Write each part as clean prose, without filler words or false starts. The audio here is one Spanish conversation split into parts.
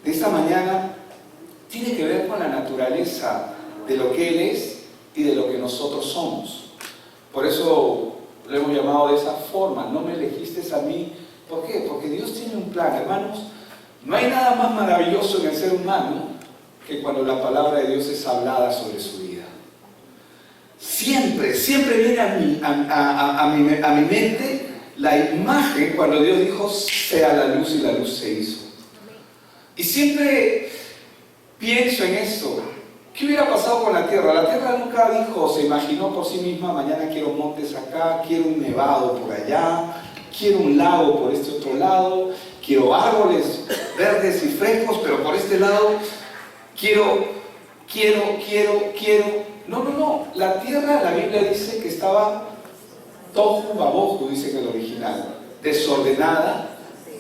de esta mañana tiene que ver con la naturaleza de lo que Él es y de lo que nosotros somos. Por eso lo hemos llamado de esa forma, no me elegiste a mí. ¿Por qué? Porque Dios tiene un plan, hermanos. No hay nada más maravilloso en el ser humano que cuando la palabra de Dios es hablada sobre su vida. Siempre viene a mi mente la imagen cuando Dios dijo, sea la luz, y la luz se hizo. Y siempre pienso en esto. ¿Qué hubiera pasado con la tierra? La tierra nunca dijo, se imaginó por sí misma, mañana quiero montes acá, quiero un nevado por allá, quiero un lago por este otro lado, quiero árboles verdes y frescos, pero por este lado quiero. No. La tierra, la Biblia dice que estaba tohu babohu, dice en el original, desordenada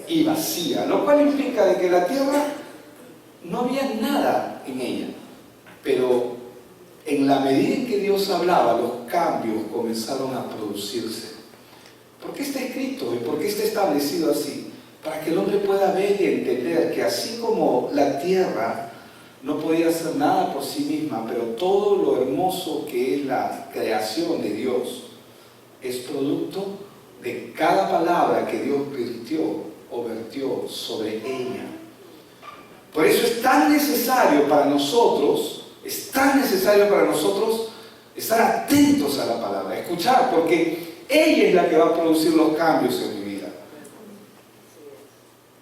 y vacía, lo cual implica de que la tierra no había nada en ella. Pero en la medida en que Dios hablaba, los cambios comenzaron a producirse. ¿Por qué está escrito y por qué está establecido así? Para que el hombre pueda ver y entender que así como la tierra no podía hacer nada por sí misma, pero todo lo hermoso que es la creación de Dios es producto de cada palabra que Dios vertió sobre ella. Por eso es tan necesario para nosotros estar atentos a la palabra, escuchar, porque ella es la que va a producir los cambios en mi vida.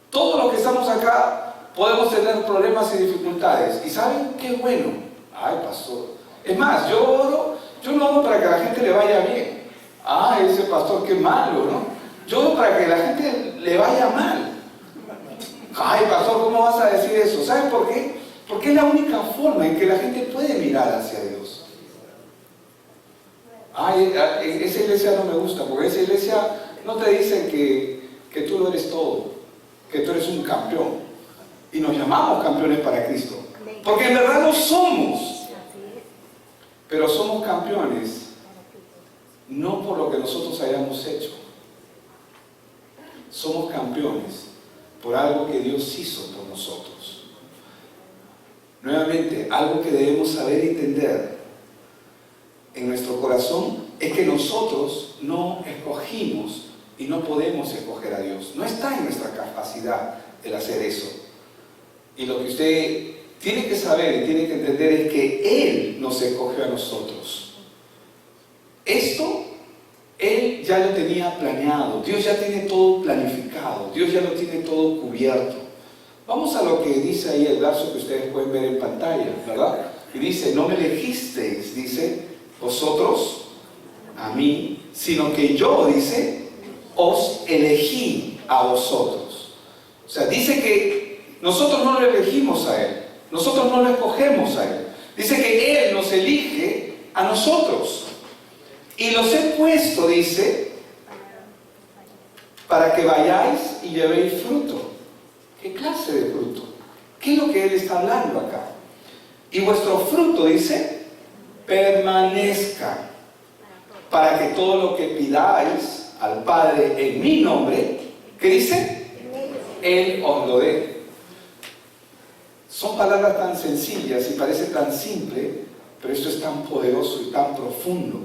Todos los que estamos acá podemos tener problemas y dificultades. ¿Y saben qué bueno? Ay, pastor. Es más, yo no oro para que a la gente le vaya bien. Ay, ese pastor, qué malo, ¿no? Yo oro para que a la gente le vaya mal. Ay, pastor, ¿cómo vas a decir eso? ¿Saben por qué? Porque es la única forma en que la gente puede mirar hacia Dios. Ay, esa iglesia no me gusta, porque esa iglesia no te dicen que tú lo eres todo, que tú eres un campeón. Y nos llamamos campeones para Cristo, porque en verdad lo somos. Pero somos campeones no por lo que nosotros hayamos hecho. Somos campeones por algo que Dios hizo por nosotros. Nuevamente, algo que debemos saber y entender en nuestro corazón es que nosotros no escogimos y no podemos escoger a Dios. No está en nuestra capacidad el hacer eso. Y lo que usted tiene que saber y tiene que entender es que Él nos escogió a nosotros. Esto Él ya lo tenía planeado. Dios ya tiene todo planificado. Dios ya lo tiene todo cubierto. Vamos a lo que dice ahí el verso que ustedes pueden ver en pantalla, ¿verdad? Y dice, no me elegisteis, dice, vosotros a mí, sino que yo, dice, os elegí a vosotros. O sea, dice que nosotros no lo elegimos a Él, nosotros no lo escogemos a Él. Dice que Él nos elige a nosotros. Y los he puesto, dice, para que vayáis y llevéis fruto. ¿Qué clase de fruto? ¿Qué es lo que Él está hablando acá? Y vuestro fruto, dice, permanezca, para que todo lo que pidáis al Padre en mi nombre, ¿qué dice? Él os lo dé. Son palabras tan sencillas y parece tan simple, pero esto es tan poderoso y tan profundo.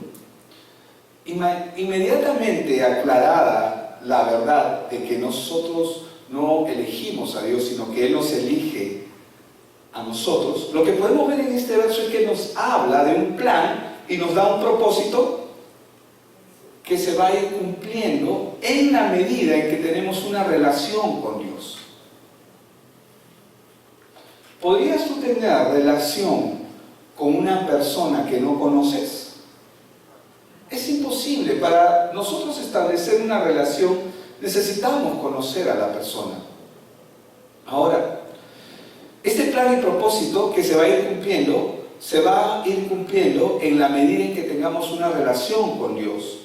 Inmediatamente aclarada la verdad de que nosotros no elegimos a Dios, sino que Él nos elige a nosotros, lo que podemos ver en este verso es que nos habla de un plan y nos da un propósito que se va a ir cumpliendo en la medida en que tenemos una relación con Dios. ¿Podrías tú tener relación con una persona que no conoces? Es imposible. Para nosotros establecer una relación necesitamos conocer a la persona. Ahora, este plan y propósito que se va a ir cumpliendo en la medida en que tengamos una relación con Dios.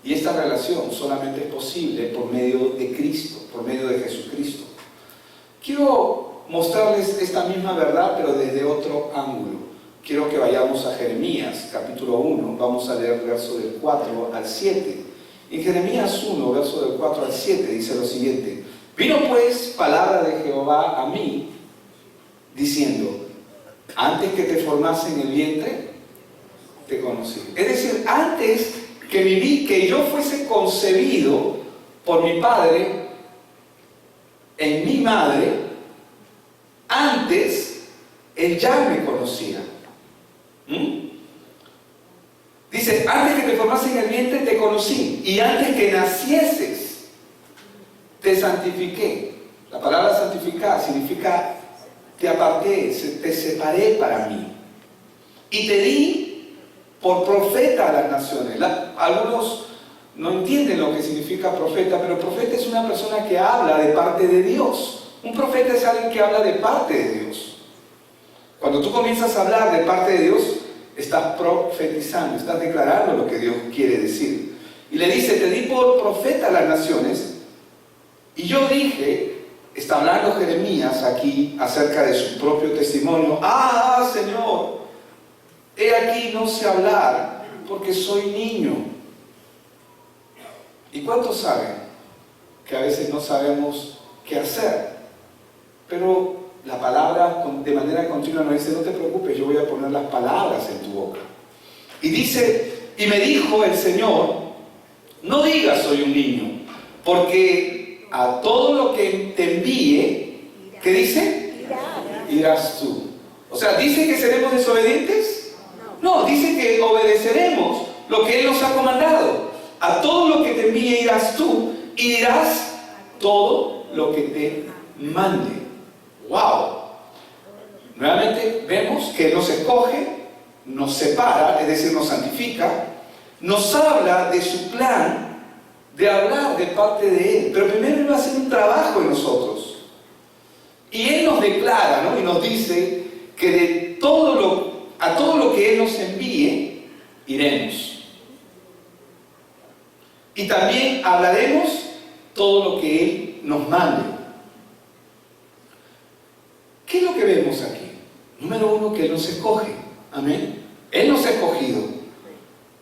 Y esta relación solamente es posible por medio de Cristo, por medio de Jesucristo. Quiero mostrarles esta misma verdad, pero desde otro ángulo. Quiero que vayamos a Jeremías, capítulo 1. Vamos a leer verso del 4 al 7. En Jeremías 1, verso del 4 al 7, dice lo siguiente. Vino pues palabra de Jehová a mí, diciendo, antes que te formase en el vientre, te conocí. Es decir, antes que yo fuese concebido por mi padre, en mi madre, antes él ya me conocía. Dice, antes que te formase en el vientre te conocí, y antes que nacieses te santifiqué. La palabra santificar significa te aparté, te separé para mí, y te di por profeta a las naciones. Algunos no entienden lo que significa profeta, pero profeta es una persona que habla de parte de Dios. Un profeta es alguien que habla de parte de Dios. Cuando tú comienzas a hablar de parte de Dios, estás profetizando, estás declarando lo que Dios quiere decir. Y le dice, te di por profeta a las naciones, y yo dije, está hablando Jeremías aquí acerca de su propio testimonio, Señor, he aquí no sé hablar porque soy niño. ¿Y cuántos saben que a veces no sabemos qué hacer? Pero la palabra de manera continua nos dice, no te preocupes, yo voy a poner las palabras en tu boca. Y dice, y me dijo el Señor, no digas soy un niño, porque a todo lo que te envíe, ¿qué dice? Irás tú. O sea, ¿dice que seremos desobedientes? No, dice que obedeceremos lo que Él nos ha comandado. A todo lo que te envíe irás tú, y dirás todo lo que te mande. ¡Wow! Nuevamente vemos que Él nos escoge, nos separa, es decir, nos santifica, nos habla de su plan, de hablar de parte de Él. Pero primero Él va a hacer un trabajo en nosotros. Y Él nos declara, ¿no? Y nos dice que a todo lo que Él nos envíe, iremos. Y también hablaremos todo lo que Él nos mande. ¿Qué es lo que vemos aquí? Número uno, que Él nos escoge. Amén. Él nos ha escogido.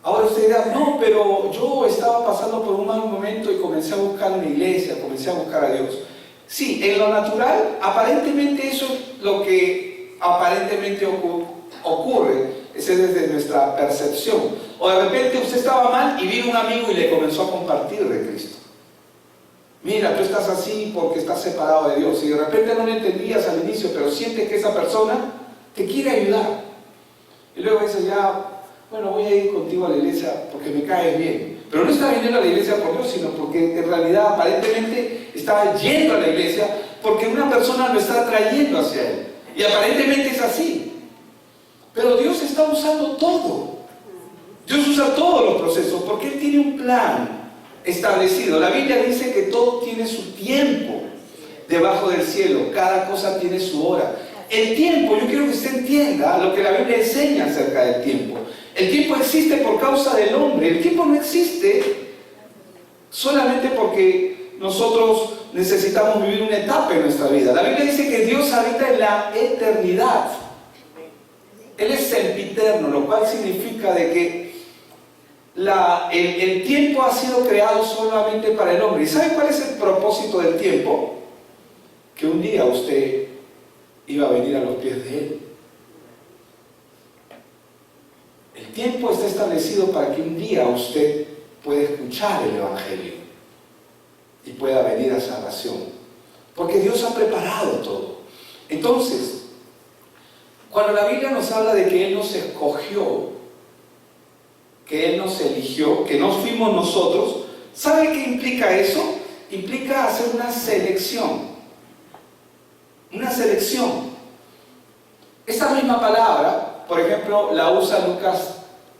Ahora usted dirá, no, pero yo estaba pasando por un mal momento y comencé a buscar una iglesia, comencé a buscar a Dios. Sí, en lo natural, aparentemente eso es lo que aparentemente ocurre. Esa es desde nuestra percepción. O de repente usted estaba mal y vino un amigo y le comenzó a compartir de Cristo. Mira, tú estás así porque estás separado de Dios. Y de repente no lo entendías al inicio, pero sientes que esa persona te quiere ayudar. Y luego dices, ya, bueno, voy a ir contigo a la iglesia porque me caes bien. Pero no está viniendo a la iglesia por Dios, sino porque en realidad aparentemente está yendo a la iglesia porque una persona lo está atrayendo hacia Él. Y aparentemente es así. Pero Dios está usando todo. Dios usa todos los procesos porque Él tiene un plan establecido. La Biblia dice que todo tiene su tiempo debajo del cielo. Cada cosa tiene su hora. El tiempo, yo quiero que usted entienda lo que la Biblia enseña acerca del tiempo. El tiempo existe por causa del hombre. El tiempo no existe solamente porque nosotros necesitamos vivir una etapa en nuestra vida. La Biblia dice que Dios habita en la eternidad. Él es sempiterno, lo cual significa de que el tiempo ha sido creado solamente para el hombre. ¿Y sabe cuál es el propósito del tiempo? Que un día usted iba a venir a los pies de Él. El tiempo está establecido para que un día usted pueda escuchar el Evangelio y pueda venir a salvación. Porque Dios ha preparado todo. Entonces, cuando la Biblia nos habla de que Él nos escogió, que Él nos eligió, que no fuimos nosotros, ¿sabe qué implica eso? Implica hacer una selección. Una selección. Esta misma palabra, por ejemplo, la usa Lucas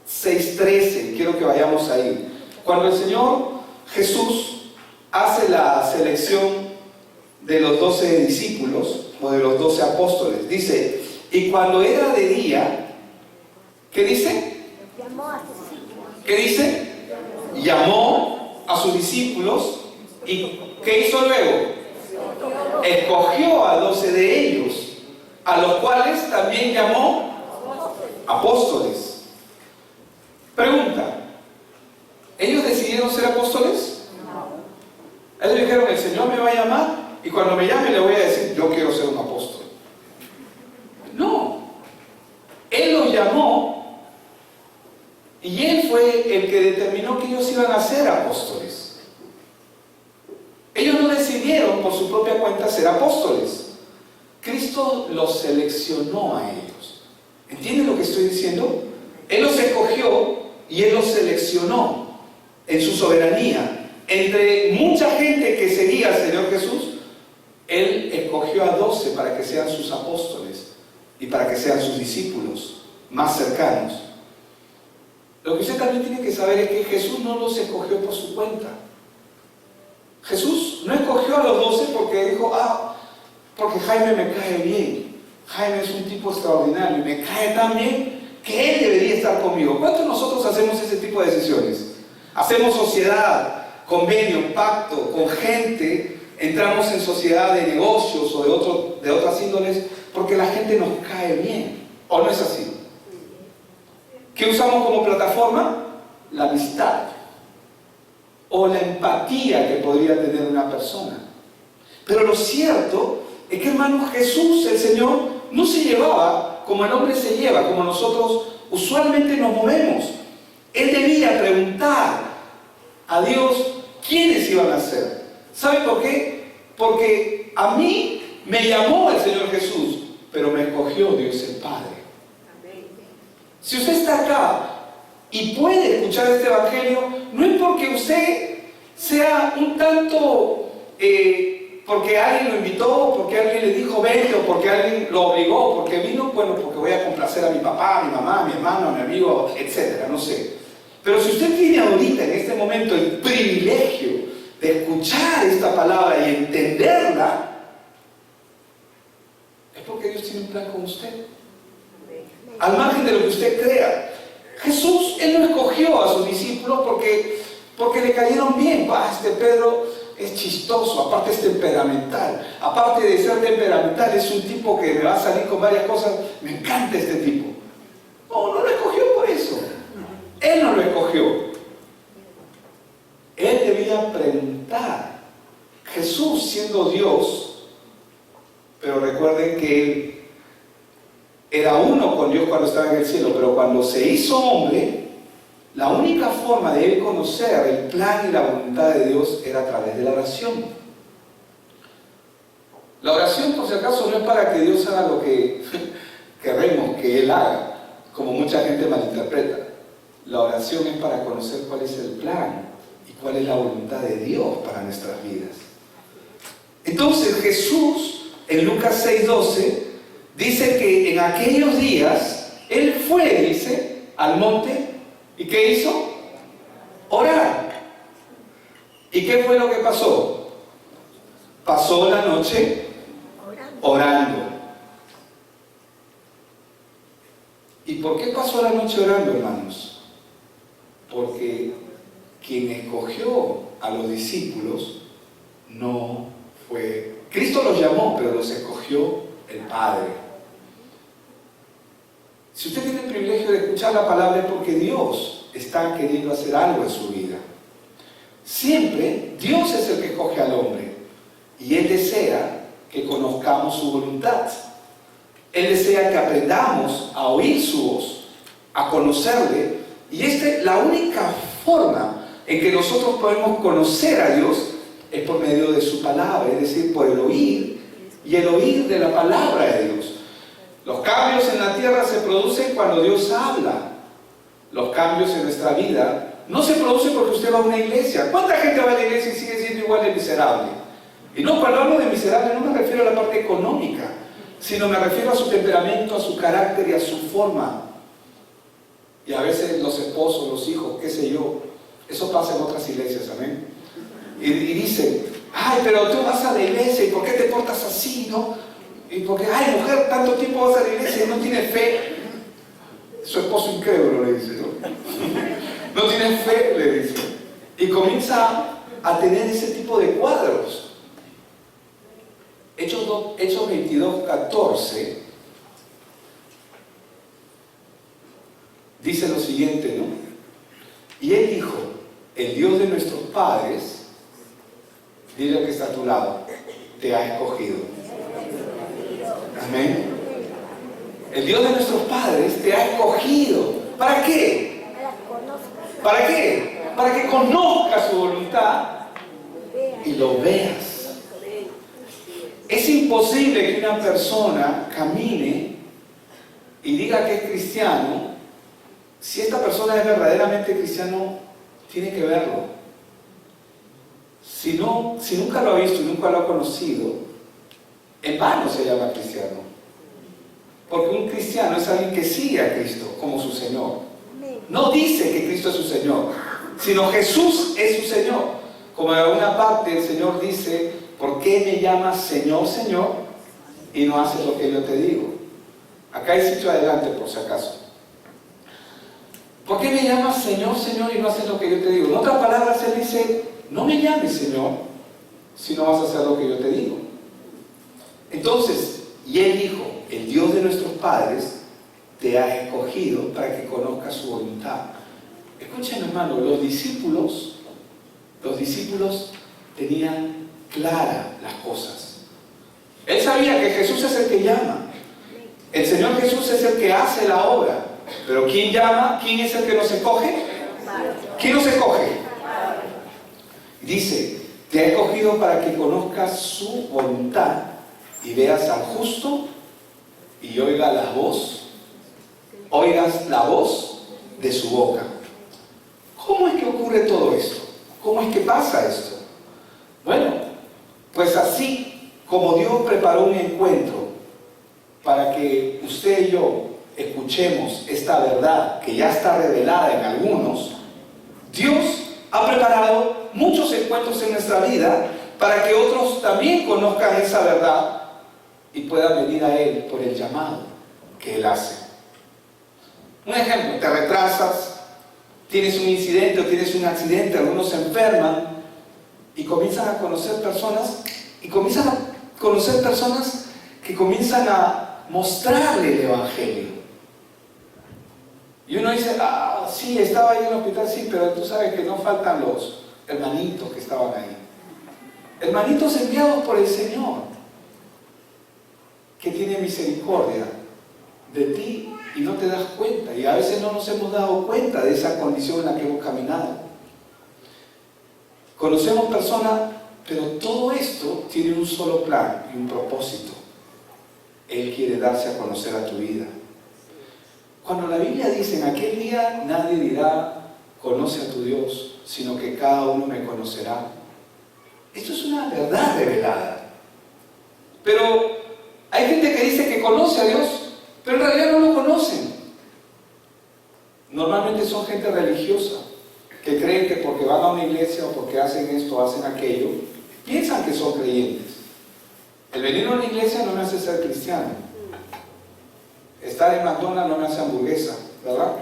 6:13. Quiero que vayamos ahí. Cuando el Señor Jesús hace la selección de los 12 discípulos o de los 12 apóstoles, dice, y cuando era de día, ¿qué dice? ¿Qué dice? Llamó a sus discípulos y ¿qué hizo luego? Escogió a 12 de ellos, a los cuales también llamó apóstoles. Pregunta, ¿ellos decidieron ser apóstoles? No. Ellos dijeron, el Señor me va a llamar y cuando me llame le voy a decir, yo quiero ser un apóstol. Cristo los seleccionó a ellos. ¿Entienden lo que estoy diciendo? Él los escogió y Él los seleccionó en su soberanía. Entre mucha gente que seguía al Señor Jesús, Él escogió a 12 para que sean sus apóstoles y para que sean sus discípulos más cercanos. Lo que usted también tiene que saber es que Jesús no los escogió por su cuenta. Jesús no escogió a los 12 porque dijo, porque Jaime me cae bien. Jaime es un tipo extraordinario y me cae tan bien que él debería estar conmigo. ¿Cuántos de nosotros hacemos ese tipo de decisiones? Hacemos sociedad, convenio, pacto con gente, entramos en sociedad de negocios o de otras índoles porque la gente nos cae bien. ¿O no es así? ¿Qué usamos como plataforma? La amistad o la empatía que podría tener una persona. Pero lo cierto es que, hermanos, Jesús, el Señor, no se llevaba como el hombre se lleva, como nosotros usualmente nos movemos. Él debía preguntar a Dios quiénes iban a ser. ¿Sabe por qué? Porque a mí me llamó el Señor Jesús, pero me escogió Dios el Padre. Si usted está acá y puede escuchar este evangelio, no es porque usted sea un tanto, porque alguien lo invitó, porque alguien le dijo vente, o porque alguien lo obligó, porque vino, bueno, porque voy a complacer a mi papá, a mi mamá, a mi hermano, a mi amigo, etcétera, no sé. Pero si usted tiene ahorita, en este momento, el privilegio de escuchar esta palabra y entenderla, es porque Dios tiene un plan con usted. Al margen de lo que usted crea. Jesús, Él no escogió a sus discípulos porque le cayeron bien. Este Pedro es chistoso, aparte es temperamental. Aparte de ser temperamental, es un tipo que me va a salir con varias cosas. Me encanta este tipo. No lo escogió por eso. Él no lo escogió. Él debía preguntar. Jesús, siendo Dios, pero recuerden que Él era uno con Dios cuando estaba en el cielo, pero cuando se hizo hombre, la única forma de él conocer el plan y la voluntad de Dios era a través de la oración. La oración, por si acaso, no es para que Dios haga lo que queremos que Él haga, como mucha gente malinterpreta. La oración es para conocer cuál es el plan y cuál es la voluntad de Dios para nuestras vidas. Entonces Jesús, en Lucas 6:12, dice que en aquellos días, Él fue, dice, al monte, ¿y qué hizo? Orar. ¿Y qué fue lo que pasó? Pasó la noche orando. ¿Y por qué pasó la noche orando, hermanos? Porque quien escogió a los discípulos no fue... Cristo los llamó, pero los escogió el Padre. Si usted tiene el privilegio de escuchar la palabra es porque Dios está queriendo hacer algo en su vida. Siempre Dios es el que escoge al hombre y Él desea que conozcamos su voluntad. Él desea que aprendamos a oír su voz, a conocerle, y la única forma en que nosotros podemos conocer a Dios es por medio de su palabra, es decir, por el oír y el oír de la palabra de Dios. Los cambios en la tierra se producen cuando Dios habla. Los cambios en nuestra vida no se producen porque usted va a una iglesia. ¿Cuánta gente va a la iglesia y sigue siendo igual de miserable? Y no, cuando hablo de miserable no me refiero a la parte económica, sino me refiero a su temperamento, a su carácter y a su forma. Y a veces los esposos, los hijos, qué sé yo, eso pasa en otras iglesias, amén. Y dicen, ay, pero tú vas a la iglesia y ¿por qué te portas así, no? Y porque, ay, mujer, tanto tiempo vas a la iglesia y no tienes fe. Su esposo incrédulo le dice, ¿no? No tienes fe, le dice. Y comienza a tener ese tipo de cuadros. Hechos 22:14 dice lo siguiente, ¿no? Y Él dijo, el Dios de nuestros padres, dile al que está a tu lado, te ha escogido. Amén. El Dios de nuestros padres te ha escogido. ¿Para qué? ¿Para qué? Para que conozcas su voluntad y lo veas. Es Es imposible que una persona camine y diga que es cristiano. Si esta persona es verdaderamente cristiano, tiene que verlo. Si nunca lo ha visto y nunca lo ha conocido, en vano se llama cristiano. Porque un cristiano es alguien que sigue a Cristo como su Señor. No dice que Cristo es su Señor, sino Jesús es su Señor. Como en alguna parte el Señor dice, ¿por qué me llamas Señor, Señor, y no haces lo que yo te digo? Acá hay sitio adelante, por si acaso. ¿Por qué me llamas Señor, Señor, y no haces lo que yo te digo? En otras palabras, Él dice, no me llames Señor, si no vas a hacer lo que yo te digo. Entonces, y Él dijo, el Dios de nuestros padres te ha escogido para que conozcas su voluntad. Escuchen, hermano, los discípulos tenían claras las cosas. Él sabía que Jesús es el que llama. El Señor Jesús es el que hace la obra. Pero ¿quién llama? ¿Quién es el que nos escoge? ¿Quién nos escoge? Dice, te ha escogido para que conozcas su voluntad y veas al justo y oigas la voz de su boca. ¿Cómo es que ocurre todo esto? ¿Cómo es que pasa esto? Bueno, pues así como Dios preparó un encuentro para que usted y yo escuchemos esta verdad que ya está revelada en algunos, Dios ha preparado muchos encuentros en nuestra vida para que otros también conozcan esa verdad y puedan venir a Él por el llamado que Él hace. Un ejemplo, te retrasas, tienes un incidente o tienes un accidente, algunos se enferman y comienzan a conocer personas que comienzan a mostrarle el Evangelio. Y uno dice, sí, estaba ahí en el hospital, sí, pero tú sabes que no faltan los hermanitos que estaban ahí. Hermanitos enviados por el Señor, que tiene misericordia de ti y no te das cuenta. Y a veces no nos hemos dado cuenta de esa condición en la que hemos caminado. Conocemos personas, pero todo esto tiene un solo plan y un propósito. Él quiere darse a conocer a tu vida. Cuando la Biblia dice, en aquel día nadie dirá, conoce a tu Dios, sino que cada uno me conocerá. Esto es una verdad revelada. Pero hay gente que dice que conoce a Dios, pero en realidad no lo conocen. Normalmente son gente religiosa, que creen que porque van a una iglesia o porque hacen esto o hacen aquello, piensan que son creyentes. El venir a una iglesia no me hace ser cristiano. Estar en McDonald's no me hace hamburguesa, ¿verdad?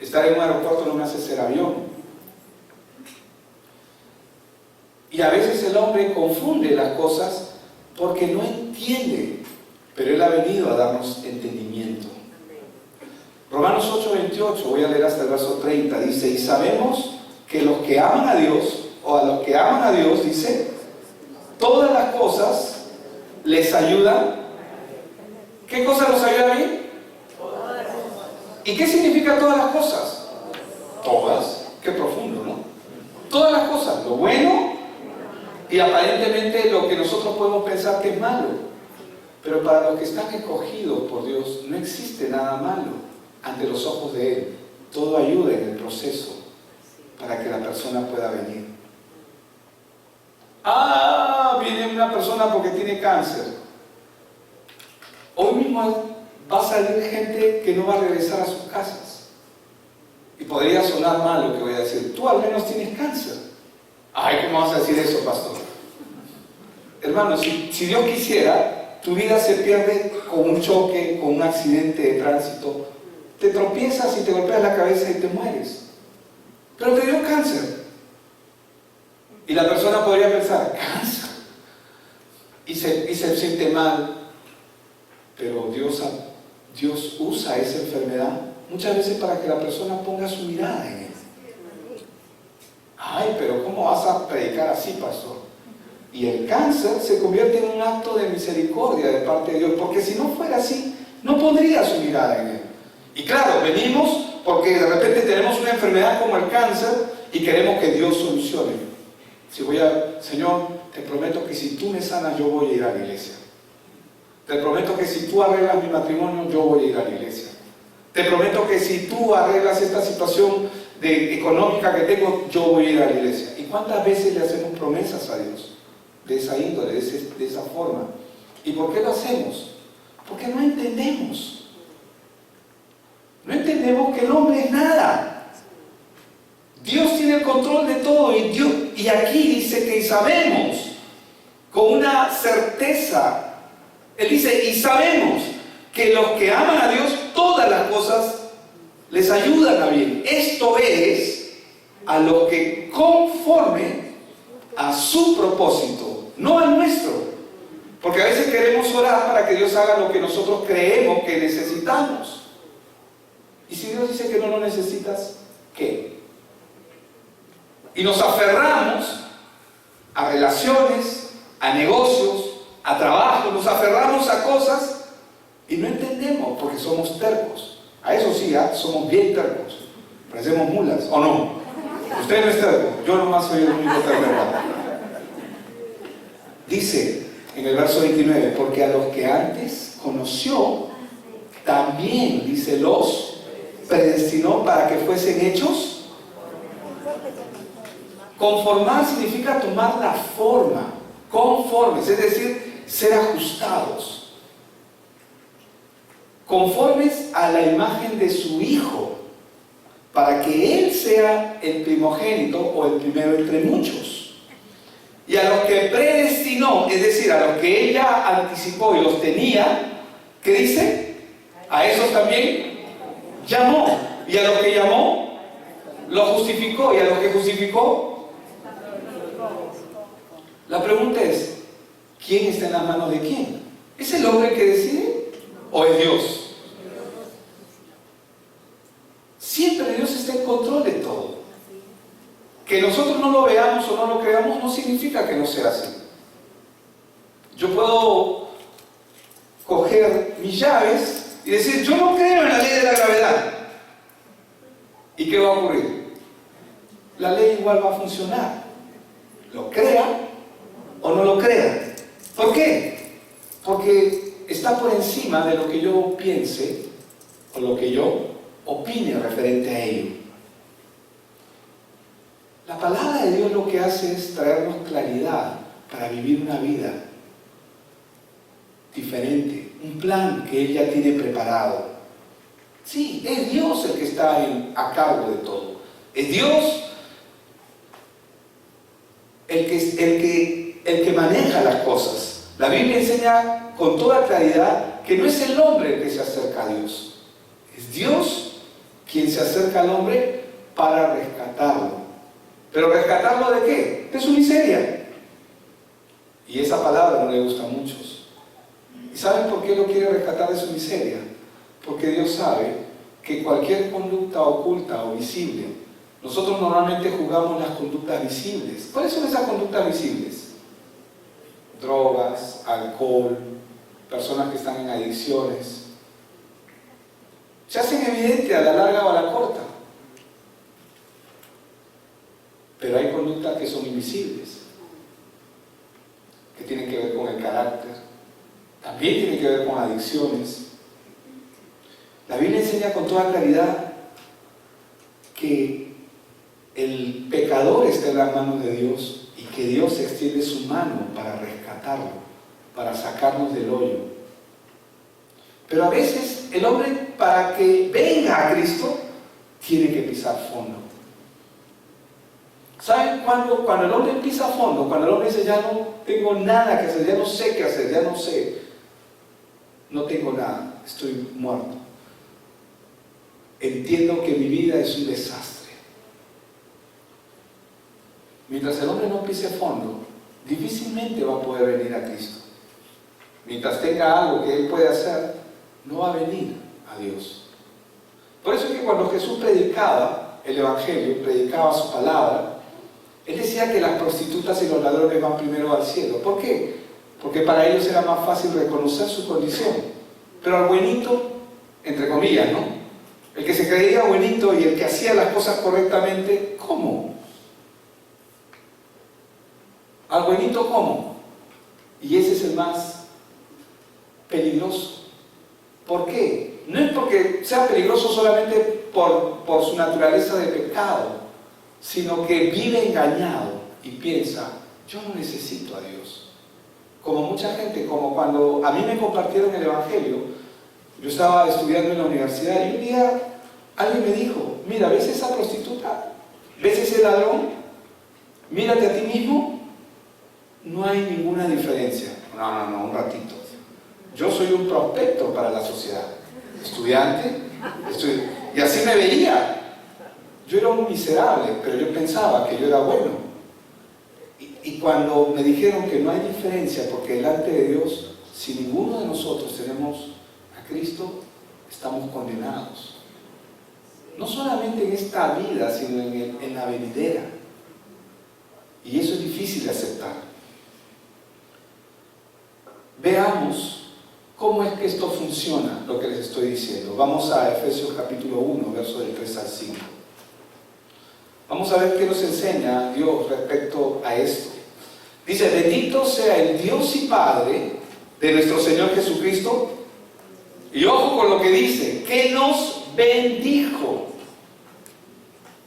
Estar en un aeropuerto no me hace ser avión. Y a veces el hombre confunde las cosas porque no entiende, pero Él ha venido a darnos entendimiento. Romanos 8:28, voy a leer hasta el verso 30, dice, y sabemos que los que aman a Dios, o a los que aman a Dios, dice, todas las cosas les ayudan. ¿Qué cosas nos ayudan bien? ¿Y qué significa todas las cosas? Todas. Qué profundo, ¿no? Todas las cosas, lo bueno y aparentemente lo que nosotros podemos pensar que es malo. Pero para los que están escogidos por Dios, no existe nada malo ante los ojos de Él. Todo ayuda en el proceso para que la persona pueda venir. Viene una persona porque tiene cáncer. Hoy mismo va a salir gente que no va a regresar a sus casas. Y podría sonar mal lo que voy a decir. Tú al menos tienes cáncer. Ay, ¿cómo vas a decir eso, pastor? Hermano, si Dios quisiera, tu vida se pierde con un choque, con un accidente de tránsito. Te tropiezas y te golpeas la cabeza y te mueres. Pero te dio cáncer. Y la persona podría pensar, cáncer. Y se siente mal. Pero Dios usa esa enfermedad muchas veces para que la persona ponga su mirada en Él. Ay, pero ¿cómo vas a predicar así, pastor? Y el cáncer se convierte en un acto de misericordia de parte de Dios, porque si no fuera así, no pondría su mirada en Él. Y claro, venimos porque de repente tenemos una enfermedad como el cáncer y queremos que Dios solucione. Si Señor, te prometo que si tú me sanas, yo voy a ir a la iglesia. Te prometo que si tú arreglas mi matrimonio, yo voy a ir a la iglesia. Te prometo que si tú arreglas esta situación económica que tengo, yo voy a ir a la iglesia. ¿Y cuántas veces le hacemos promesas a Dios? De esa índole, de esa forma. ¿Y por qué lo hacemos? Porque no entendemos. No entendemos que el hombre es nada. Dios tiene el control de todo y aquí dice que sabemos con una certeza. Él dice, y sabemos que los que aman a Dios, todas las cosas les ayudan a bien. Esto es a lo que conforme a su propósito, no al nuestro. Porque a veces queremos orar para que Dios haga lo que nosotros creemos que necesitamos. Y si Dios dice que no lo necesitas, ¿qué? Y nos aferramos a relaciones, a negocios, a trabajo, nos aferramos a cosas y no entendemos porque somos tercos. A eso sí, somos bien tercos. Parecemos mulas, ¿o no? Usted no es terco, yo nomás soy el único terco. Dice en el verso 29, porque a los que antes conoció, también, dice, los predestinó para que fuesen hechos. Conformar significa tomar la forma, conformes, es decir, ser ajustados, conformes a la imagen de su Hijo, para que Él sea el primogénito o el primero entre muchos. Y a los que predestinó, es decir, a los que Él ya anticipó y los tenía, ¿qué dice? A esos también llamó. Y a los que llamó, los justificó. Y a los que justificó, la pregunta es, ¿quién está en las manos de quién? ¿Es el hombre que decide o es Dios? Siempre Dios está en control de todo. Que nosotros no lo veamos o no lo creamos no significa que no sea así. Yo puedo coger mis llaves y decir, yo no creo en la ley de la gravedad. ¿Y qué va a ocurrir? La ley igual va a funcionar. Lo crea o no lo crea. ¿Por qué? Porque está por encima de lo que yo piense o lo que yo opine referente a ello. La palabra de Dios lo que hace es traernos claridad para vivir una vida diferente, un plan que Él ya tiene preparado. Sí, es Dios el que está a cargo de todo. Es Dios el que maneja las cosas. La Biblia enseña con toda claridad que no es el hombre el que se acerca a Dios. Es Dios quien se acerca al hombre para rescatarlo. ¿Pero rescatarlo de qué? De su miseria. Y esa palabra no le gusta a muchos. ¿Y saben por qué lo quiere rescatar de su miseria? Porque Dios sabe que cualquier conducta oculta o visible, nosotros normalmente juzgamos las conductas visibles. ¿Cuáles son esas conductas visibles? Drogas, alcohol, personas que están en adicciones. Se hacen evidentes a la larga o a la corta. Pero hay conductas que son invisibles, que tienen que ver con el carácter, también tienen que ver con adicciones. La Biblia enseña con toda claridad que el pecador está en las manos de Dios y que Dios extiende su mano para rescatarlo, para sacarnos del hoyo. Pero a veces el hombre, para que venga a Cristo, tiene que pisar fondo. ¿Saben cuando el hombre pisa fondo? Cuando el hombre dice, ya no tengo nada que hacer, ya no sé qué hacer, ya no sé, no tengo nada, estoy muerto. Entiendo que mi vida es un desastre. Mientras el hombre no pise fondo, difícilmente va a poder venir a Cristo. Mientras tenga algo que él puede hacer, no va a venir a Dios. Por eso es que cuando Jesús predicaba el Evangelio, predicaba su palabra, Él decía que las prostitutas y los ladrones van primero al cielo. ¿Por qué? Porque para ellos era más fácil reconocer su condición. Pero al buenito, entre comillas, ¿no? El que se creía buenito y el que hacía las cosas correctamente, ¿cómo? Al buenito como. Y ese es el más peligroso. ¿Por qué? No es porque sea peligroso solamente por su naturaleza de pecado, sino que vive engañado y piensa, yo no necesito a Dios. Como mucha gente, como cuando a mí me compartieron el Evangelio, yo estaba estudiando en la universidad y un día alguien me dijo, mira, ¿ves esa prostituta? ¿Ves ese ladrón? Mírate a ti mismo. No hay ninguna diferencia. No, un ratito. Yo soy un prospecto para la sociedad. Estudiante, y así me veía. Yo era un miserable, pero yo pensaba que yo era bueno. Y cuando me dijeron que no hay diferencia, porque delante de Dios, si ninguno de nosotros tenemos a Cristo, estamos condenados. No solamente en esta vida, sino en la venidera. Y eso es difícil de aceptar. Veamos cómo es que esto funciona, lo que les estoy diciendo. Vamos a Efesios capítulo 1, versos del 3 al 5. Vamos a ver qué nos enseña Dios respecto a esto. Dice, bendito sea el Dios y Padre de nuestro Señor Jesucristo. Y ojo con lo que dice, que nos bendijo.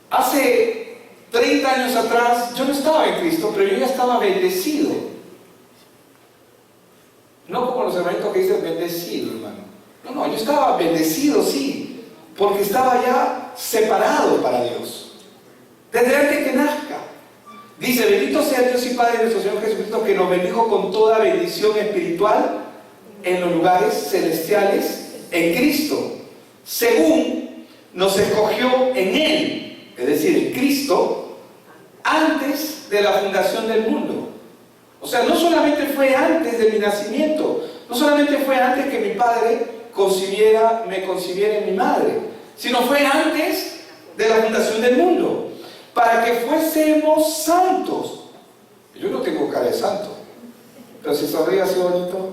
Hace 30 años atrás yo no estaba en Cristo, pero yo ya estaba bendecido. No como los hermanitos que dicen bendecido, hermano. No, yo estaba bendecido, sí, porque estaba ya separado para Dios. Desde antes que nazca. Dice, bendito sea Dios y Padre de nuestro Señor Jesucristo, que nos bendijo con toda bendición espiritual en los lugares celestiales en Cristo, según nos escogió en Él, es decir, en Cristo, antes de la fundación del mundo. O sea, no solamente fue antes de mi nacimiento, no solamente fue antes que mi padre me concibiera en mi madre, sino fue antes de la fundación del mundo, para que fuésemos santos. Yo no tengo cara de santo, pero si sonríe así bonito,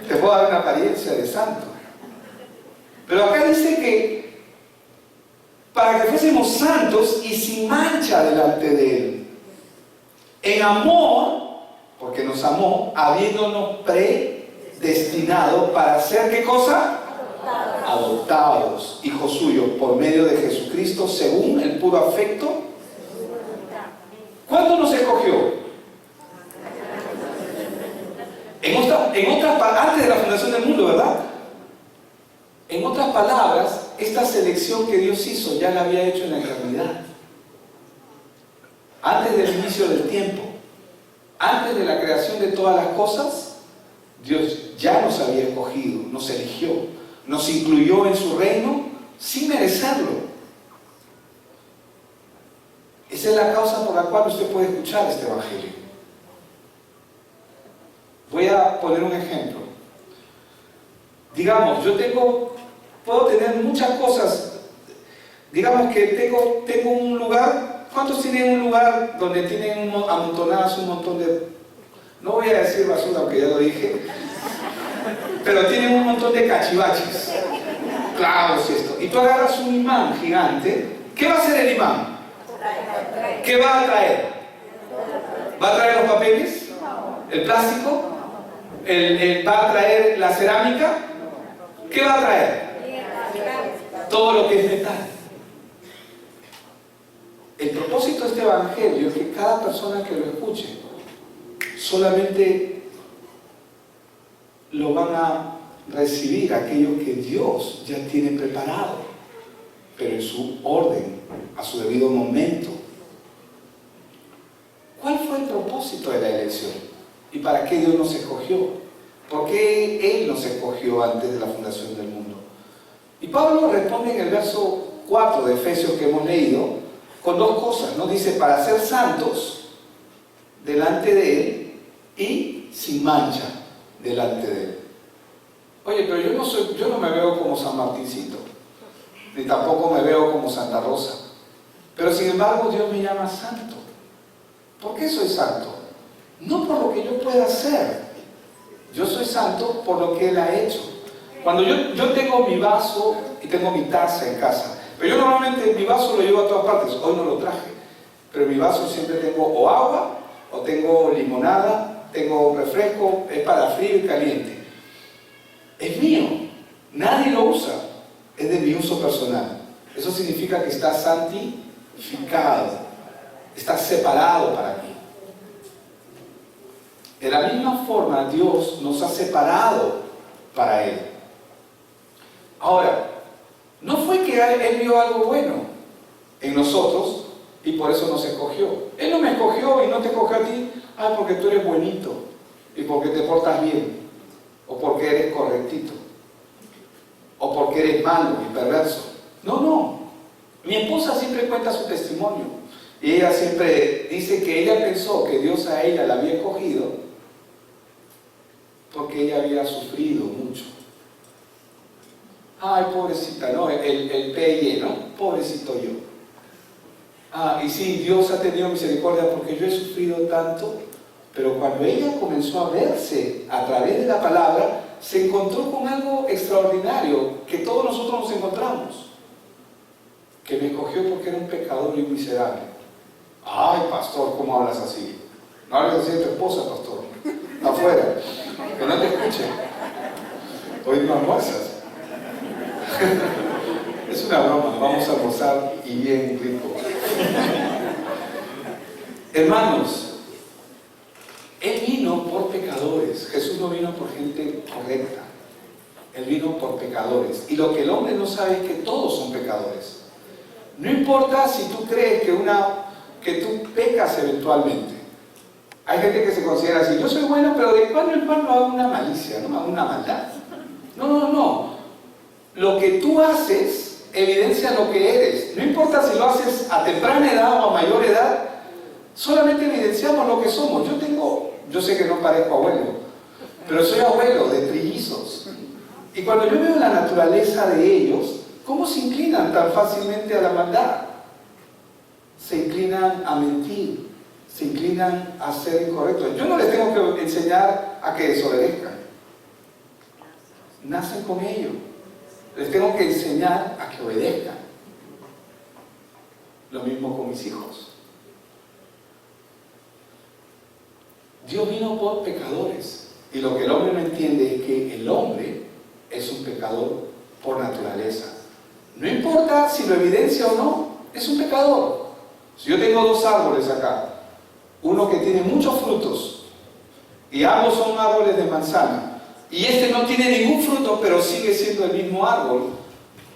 te puedo dar una apariencia de santo. Pero acá dice que para que fuésemos santos y sin mancha delante de Él, en amor, porque nos amó, habiéndonos predestinado para ser, ¿qué cosa? Adoptados, hijos suyos, por medio de Jesucristo, según el puro afecto. ¿Cuándo nos escogió? Antes de la fundación del mundo, ¿verdad? En otras palabras, esta selección que Dios hizo ya la había hecho en la eternidad. Antes del inicio del tiempo, antes de la creación de todas las cosas, Dios ya nos había escogido, nos eligió, nos incluyó en su reino sin merecerlo. Esa es la causa por la cual usted puede escuchar este Evangelio. Voy a poner un ejemplo. Digamos, puedo tener muchas cosas. Digamos que tengo un lugar. ¿Cuántos tienen un lugar donde tienen amontonadas un montón de... No voy a decir basura, aunque ya lo dije, pero tienen un montón de cachivaches, clavos y esto. Y tú agarras un imán gigante. ¿Qué va a hacer el imán? ¿Qué va a traer? ¿Va a traer los papeles? ¿El plástico? ¿Va a traer la cerámica? ¿Qué va a traer? Todo lo que es metal. El propósito de este Evangelio es que cada persona que lo escuche solamente lo van a recibir aquello que Dios ya tiene preparado, pero en su orden, a su debido momento. ¿Cuál fue el propósito de la elección? ¿Y para qué Dios nos escogió? ¿Por qué Él nos escogió antes de la fundación del mundo? Y Pablo responde en el verso 4 de Efesios que hemos leído, con dos cosas, ¿no? Dice, para ser santos delante de Él y sin mancha delante de Él. Oye, pero yo no me veo como San Martincito, ni tampoco me veo como Santa Rosa. Pero sin embargo Dios me llama santo. ¿Por qué soy santo? No por lo que yo pueda hacer. Yo soy santo por lo que Él ha hecho. Cuando yo tengo mi vaso y tengo mi taza en casa, pero yo normalmente mi vaso lo llevo a todas partes. Hoy no lo traje, pero en mi vaso siempre tengo o agua o tengo limonada, tengo refresco, es para frío y caliente. Es mío, nadie lo usa, es de mi uso personal. Eso significa que está santificado, está separado para mí. De la misma forma, Dios nos ha separado para Él. Ahora, no fue que Él vio algo bueno en nosotros y por eso nos escogió. Él no me escogió y no te escogió a ti, porque tú eres buenito y porque te portas bien, o porque eres correctito, o porque eres malo y perverso. No. Mi esposa siempre cuenta su testimonio y ella siempre dice que ella pensó que Dios a ella la había escogido porque ella había sufrido mucho. Ay, pobrecita, ¿no? El PY, ¿no? Pobrecito yo. Y sí, Dios ha tenido misericordia porque yo he sufrido tanto, pero cuando ella comenzó a verse a través de la palabra, se encontró con algo extraordinario que todos nosotros nos encontramos. Que me escogió porque era un pecador y un miserable. Ay, pastor, ¿cómo hablas así? No hables así de tu esposa, pastor. Afuera, que no te escuche. Hoy no almuerzas. Es una broma, vamos a almorzar y bien rico. Hermanos, Él vino por pecadores. Jesús no vino por gente correcta. Él vino por pecadores. Y lo que el hombre no sabe es que todos son pecadores. No importa si tú crees que tú pecas eventualmente. Hay gente que se considera así, yo soy bueno, pero de cuando en cuando hago una malicia, no hago una maldad. No. Lo que tú haces evidencia lo que eres. No importa si lo haces a temprana edad o a mayor edad, solamente evidenciamos lo que somos. Yo sé que no parezco abuelo, pero soy abuelo de trillizos. Y cuando yo veo la naturaleza de ellos, ¿cómo se inclinan tan fácilmente a la maldad? Se inclinan a mentir, se inclinan a ser incorrectos. Yo no les tengo que enseñar a que desobedezcan. Nacen con ello. Les tengo que enseñar a que obedezcan. Lo mismo con mis hijos. Dios vino por pecadores. Y lo que el hombre no entiende es que el hombre es un pecador por naturaleza. No importa si lo evidencia o no, es un pecador. Si yo tengo dos árboles acá, uno que tiene muchos frutos, y ambos son árboles de manzana, y este no tiene ningún fruto, pero sigue siendo el mismo árbol,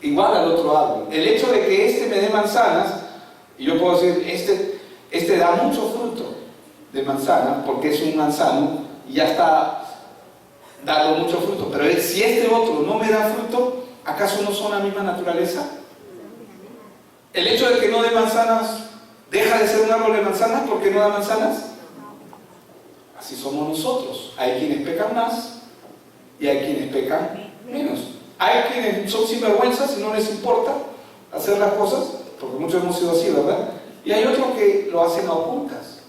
igual al otro árbol. El hecho de que este me dé manzanas, y yo puedo decir, este da mucho fruto de manzana, porque es un manzano, y ya está dando mucho fruto. Pero si este otro no me da fruto, ¿acaso no son la misma naturaleza? El hecho de que no dé manzanas, ¿deja de ser un árbol de manzanas porque no da manzanas? Así somos nosotros. Hay quienes pecan más y hay quienes pecan menos. Hay quienes son sinvergüenzas y no les importa hacer las cosas, porque muchos hemos sido así, ¿verdad? Y hay otros que lo hacen a ocultas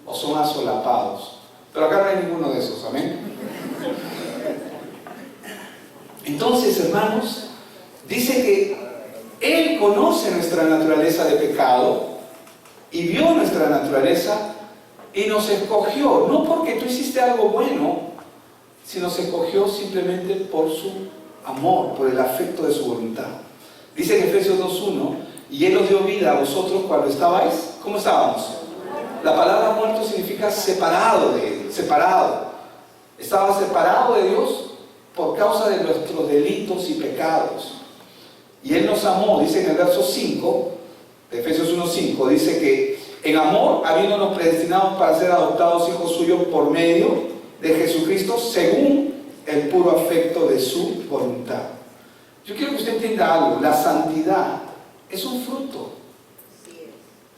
o son asolapados. Pero acá no hay ninguno de esos, amén. Entonces, hermanos, dice que Él conoce nuestra naturaleza de pecado y vio nuestra naturaleza y nos escogió, no porque tú hiciste algo bueno, sino nos escogió simplemente por su amor, por el afecto de su voluntad. Dice en Efesios 2:1, y Él os dio vida a vosotros cuando estabais, ¿cómo estábamos? La palabra muerto significa separado de Él, separado. Estaba separado de Dios por causa de nuestros delitos y pecados. Y Él nos amó, dice en el verso 5, de Efesios 1:5, dice que en amor, habiéndonos predestinados para ser adoptados hijos suyos por medio de Jesucristo, según el puro afecto de su voluntad. Yo quiero que usted entienda algo. La santidad es un fruto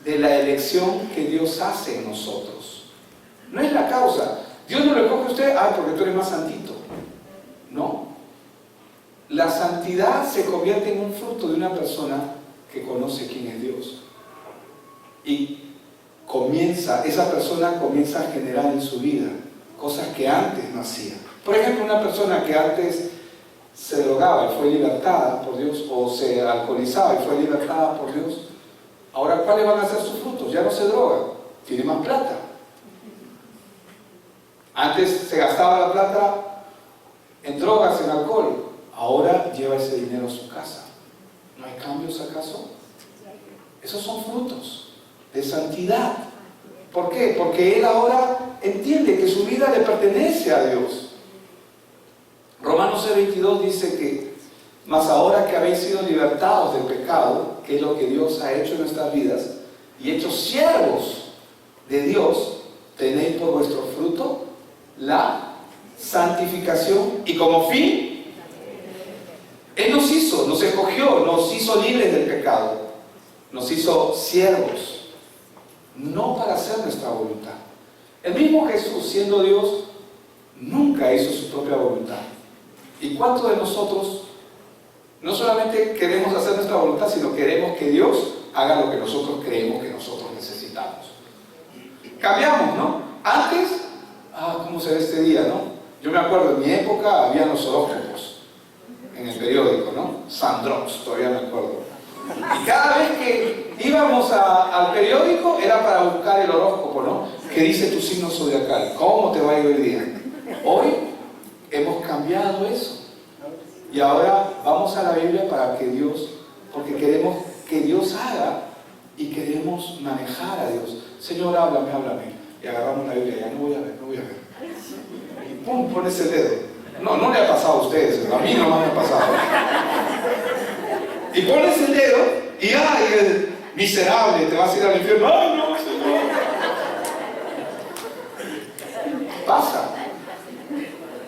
de la elección que Dios hace en nosotros. No es la causa. Dios no le coge a usted, porque tú eres más santito. No. La santidad se convierte en un fruto de una persona que conoce quién es Dios. Y esa persona comienza a generar en su vida cosas que antes no hacía. Por ejemplo, una persona que antes se drogaba y fue libertada por Dios, o se alcoholizaba y fue libertada por Dios, ahora ¿cuáles van a ser sus frutos? Ya no se droga, tiene más plata, Antes se gastaba la plata en drogas, en alcohol. Ahora lleva ese dinero a su casa. ¿No hay cambios acaso? Esos son frutos de santidad. ¿Por qué? Porque él ahora entiende que su vida le pertenece a Dios. Romanos 6:22 dice que, mas ahora que habéis sido libertados del pecado, que es lo que Dios ha hecho en nuestras vidas, y hechos siervos de Dios, tenéis por vuestro fruto la santificación, y como fin, Él nos hizo, nos escogió, nos hizo libres del pecado, nos hizo siervos, no para hacer nuestra voluntad. El mismo Jesús, siendo Dios, nunca hizo su propia voluntad. ¿Y cuántos de nosotros no solamente queremos hacer nuestra voluntad, sino queremos que Dios haga lo que nosotros creemos que nosotros necesitamos? Cambiamos, ¿no? Antes, ¿cómo se ve este día, no? Yo me acuerdo, en mi época había los horóscopos en el periódico, ¿no? Sandrox, todavía me acuerdo. Y cada vez que íbamos al periódico era para buscar el horóscopo, ¿no? ¿Qué dice tu signo zodiacal? ¿Cómo te va a ir hoy día? Hoy hemos cambiado eso. Y ahora vamos a la Biblia para que Dios, porque queremos que Dios haga y queremos manejar a Dios. Señor, háblame, háblame. Y agarramos la Biblia, ya no voy a ver. Y pum, pones el dedo. No le ha pasado a ustedes, a mí nomás me ha pasado. Y pones el dedo y ¡ay, miserable! Te vas a ir al infierno. ¡Ay, no, Señor! Pasa.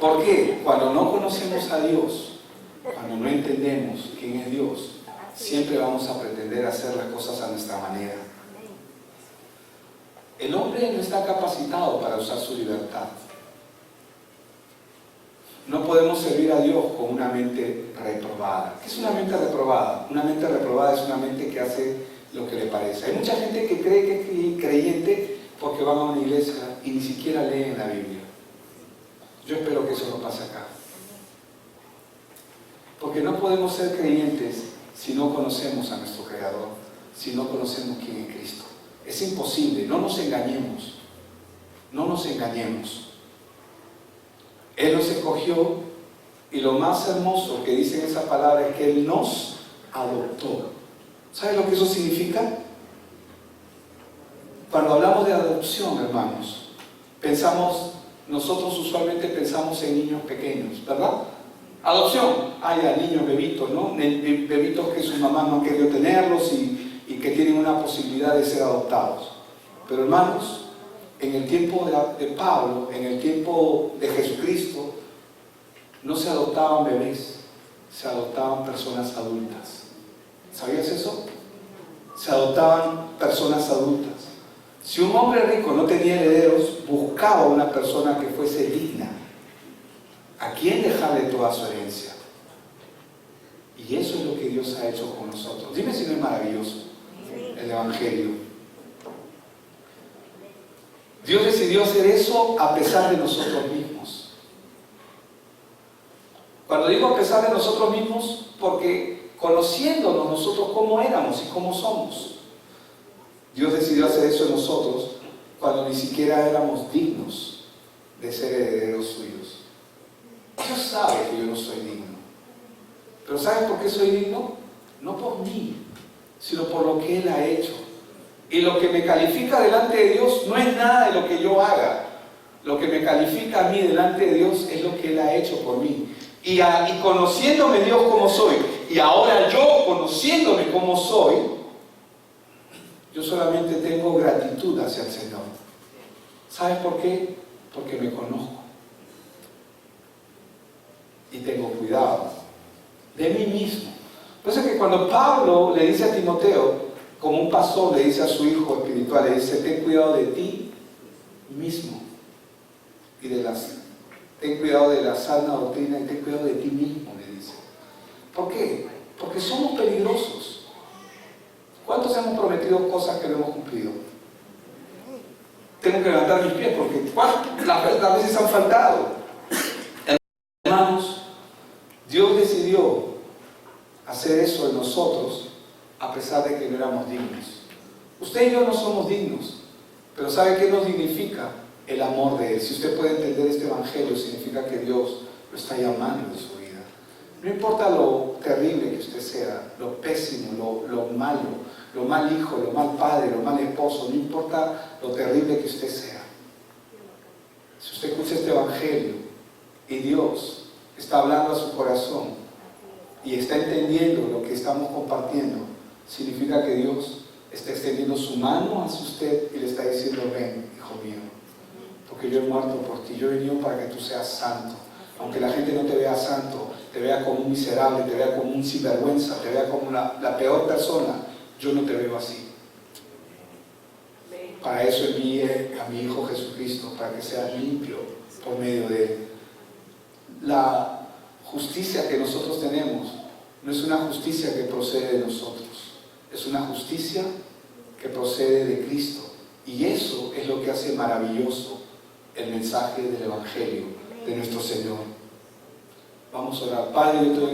¿Por qué? Cuando no conocemos a Dios, cuando no entendemos quién es Dios, siempre vamos a pretender hacer las cosas a nuestra manera. El hombre no está capacitado para usar su libertad. No podemos servir a Dios con una mente reprobada. ¿Qué es una mente reprobada? Una mente reprobada es una mente que hace lo que le parece. Hay mucha gente que cree que es creyente porque van a una iglesia y ni siquiera leen la Biblia. Yo espero que eso no pase acá. Porque no podemos ser creyentes si no conocemos a nuestro Creador, si no conocemos quién es Cristo. Es imposible, no nos engañemos. No nos engañemos. Él nos escogió y lo más hermoso que dice en esa palabra es que Él nos adoptó. ¿Sabe lo que eso significa? Cuando hablamos de adopción, hermanos, nosotros usualmente pensamos en niños pequeños, ¿verdad? Adopción, hay niños bebitos, ¿no? Bebitos que sus mamás no han querido tenerlos y que tienen una posibilidad de ser adoptados. Pero hermanos, en el tiempo de Pablo, en el tiempo de Jesucristo, no se adoptaban bebés, se adoptaban personas adultas. ¿Sabías eso? Se adoptaban personas adultas. Si un hombre rico no tenía herederos, buscaba una persona que fuese digna. ¿A quién dejarle toda su herencia? Y eso es lo que Dios ha hecho con nosotros. Dime si no es maravilloso el Evangelio. Dios decidió hacer eso a pesar de nosotros mismos. Cuando digo a pesar de nosotros mismos, porque conociéndonos nosotros cómo éramos y cómo somos, Dios decidió hacer eso en nosotros cuando ni siquiera éramos dignos de ser herederos suyos. Dios sabe que yo no soy digno. Pero ¿sabes por qué soy digno? No por mí, sino por lo que Él ha hecho. Y lo que me califica delante de Dios no es nada de lo que yo haga. Lo que me califica a mí delante de Dios es lo que Él ha hecho por mí. Y conociéndome Dios como soy, y ahora yo conociéndome como soy, yo solamente tengo gratitud hacia el Señor. ¿Sabes por qué? Porque me conozco. Y tengo cuidado de mí mismo. Por eso es que cuando Pablo le dice a Timoteo, como un pastor le dice a su hijo espiritual, le dice, ten cuidado de ti mismo y ten cuidado de la sana doctrina y ten cuidado de ti mismo, le dice. ¿Por qué? Porque somos peligrosos. ¿Cuántos hemos prometido cosas que no hemos cumplido? Tengo que levantar mis pies porque las veces han faltado. Hermanos, Dios decidió hacer eso en nosotros a pesar de que no éramos dignos. Usted y yo no somos dignos, pero ¿sabe qué nos dignifica? el amor de Él. Si usted puede entender este evangelio, significa que Dios lo está llamando en su vida. No importa lo terrible que usted sea, lo pésimo, lo malo, lo mal hijo, lo mal padre, lo mal esposo, no importa lo terrible que usted sea. Si usted escucha este evangelio y Dios está hablando a su corazón y está entendiendo lo que estamos compartiendo, significa que Dios está extendiendo su mano hacia usted y le está diciendo: ven, hijo mío, porque yo he muerto por ti, yo he venido para que tú seas santo. Aunque la gente no te vea santo, te vea como un miserable, te vea como un sinvergüenza, te vea como la peor persona, yo no te veo así. Para eso envié a mi Hijo Jesucristo, para que seas limpio por medio de Él. La justicia que nosotros tenemos no es una justicia que procede de nosotros, es una justicia que procede de Cristo. Y eso es lo que hace maravilloso el mensaje del Evangelio de nuestro Señor. Vamos a orar. Padre, yo te doy